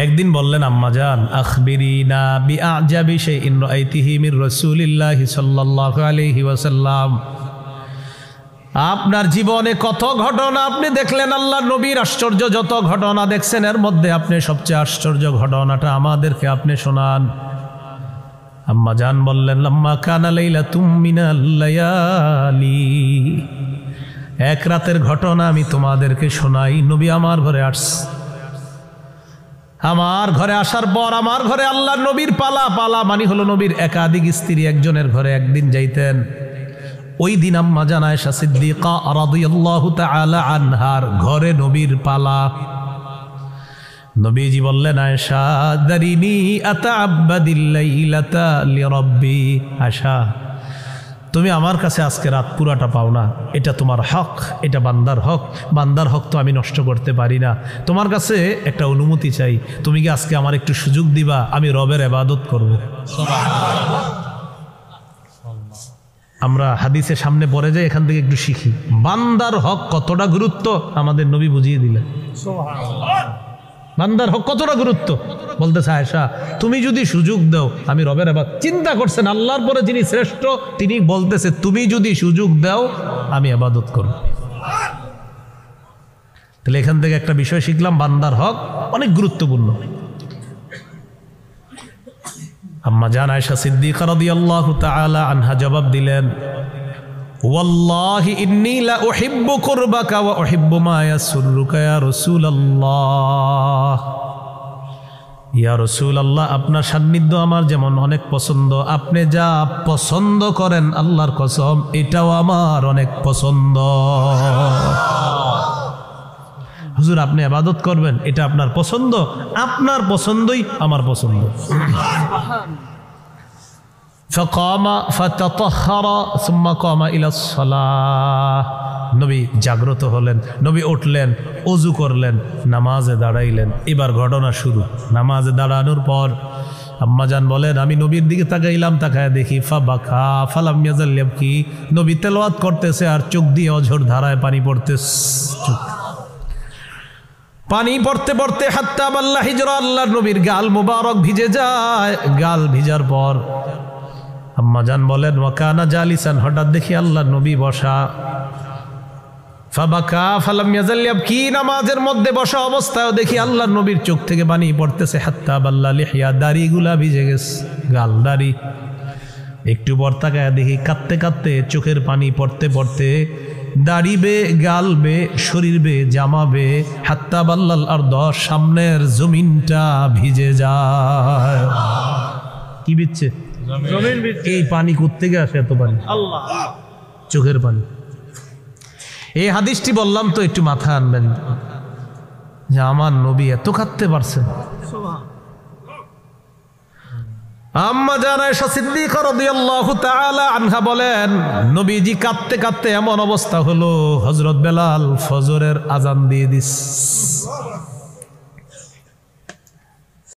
একদিন বললেন, আম্মা জান আখবিরিনা বিআজাবি শাইইন রাআইতিহি মির রাসূলিল্লাহি সাল্লাল্লাহু আলাইহি ওয়াসাল্লাম, আপনার জীবনে কত ঘটনা আপনি দেখলেন, আল্লাহর নবীর আশ্চর্য যত ঘটনা দেখছেন, এর মধ্যে আপনি সবচেয়ে আশ্চর্য ঘটনাটা আমাদেরকে আপনি শোনান। আম্মা জান বললেন, লাম্মা কানা লাইলাতুম মিনাল লায়ালি, এক রাতের ঘটনা আমি তোমাদেরকে শোনাই। নবী আমার ঘরে আসছে, আমার ঘরে আসার পর আমার ঘরে আল্লাহর নবীর পালা, পালা মানে হলো নবীর একাধিক স্ত্রী একজনের ঘরে একদিন যাইতেন। ওই দিন আম্মা জান আয়েশা সিদ্দিকা রাদিয়াল্লাহু তাআলা আনহার ঘরে নবীর পালা। নবীজি বললেন, আয়েশা দারিনি আতাআব্বাদিল লাইলাতা লিরাব্বি, আয়েশা তুমি আমার কাছে আজকে রাত পুরাটা পাও না, এটা তোমার হক, এটা বান্দার হক, বান্দার হক তো আমি নষ্ট করতে পারি না। তোমার কাছে একটা অনুমতি চাই, তুমি কি আজকে আমার একটু সুযোগ দিবা, আমি রবের ইবাদত করব। আমরা হাদিসের সামনে পড়ে যাই, এখান থেকে একটু শিখি বান্দার হক কতটা গুরুত্ব আমাদের নবী বুঝিয়ে দিলেন। বান্দার হক কতটা গুরুত্ব বলতেছে, আয়েশা তুমি যদি সুযোগ দাও আমি রবের ইবাদত, চিন্তা করছেন আল্লাহর পরে যিনি শ্রেষ্ঠ তিনি বলতেছে তুমি যদি সুযোগ দাও আমি ইবাদত করব। তাহলে এখান থেকে একটা বিষয় শিখলাম, বান্দার হক অনেক গুরুত্বপূর্ণ। আম্মা জান আয়েশা সিদ্দিকা রাদিয়াল্লাহু তাআলা আনহা জবাব দিলেন, ওয়াল্লাহি ইন্নী লা উহিব্বু কুরবাকা ওয়া উহিব্বু মা ইয়াসুররুকা ইয়া রাসূলুল্লাহ। ইয়া রাসূলুল্লাহ, আপনার সান্নিধ্য আমার যেমন অনেক পছন্দ, আপনি যা পছন্দ করেন আল্লাহর কসম এটাও আমার অনেক পছন্দ। হুজুর আপনি ইবাদত করবেন এটা আপনার পছন্দ, আপনার পছন্দই আমার পছন্দ। فقام فتطهر ثم قام الى الصلاه, নবী জাগ্রত হলেন, নবী উঠলেন, ওযু করলেন, নামাজে দাঁড়াইলেন। এবার ঘটনা শুরু। নামাজে দাঁড়ানোর পর আম্মাজান বলেন, আমি নবীর দিকে তাকাইলাম, তাকায় দেখি ফাবাকা ফালাম ইয়াজাল ইয়াবকি, নবী তেলাওয়াত করতেছে আর চোখ দিয়ে অঝর ধারায় পানি পড়তেছে। পানি পড়তে পড়তে হাত্তা বাল্লা হিজরা, আল্লাহর নবীর গাল মুবারক ভিজে যায়। গাল ভিজার পর আম্মাজান বলেন, ওয়াকানা জালিসান, হঠাৎ দেখি আল্লাহর নবী বসা। ফাবাকা ফালাম ইয়াজাল ইয়াবকি, নামাজের মধ্যে বসা অবস্থায় দেখি আল্লাহর নবীর চোখ থেকে পানি পড়তেছে। হাত্তা বাল্লা লিহিয়া, দাড়িগুলা ভিজে গেছে, গাল দাড়ি। একটু পর তাকায় দেখি কাঁদতে কাঁদতে চোখের পানি পড়তে পড়তে দাড়ি বে, গাল বে, শরীর বে, জামা বে, হাত্তা বাল্লাল আরদ, সামনের জমিনটা ভিজে যায়। কি বিচ্ছে? এই পানি কোত্থেকে আসে? এত পানি আল্লাহ, চোখের পানি। এই হাদিসটি বললাম তো একটু মাথা আনবেন যে আমার নবী এত কাঁদতে পারছেন। আম্মা জান আয়েশা সিদ্দিকা রাদিয়াল্লাহু তাআলা আনহা বলেন, নবীজি কাঁদতে কাঁদতে এমন অবস্থা হলো হযরত বেলাল ফজরের আজান দিয়ে দিস।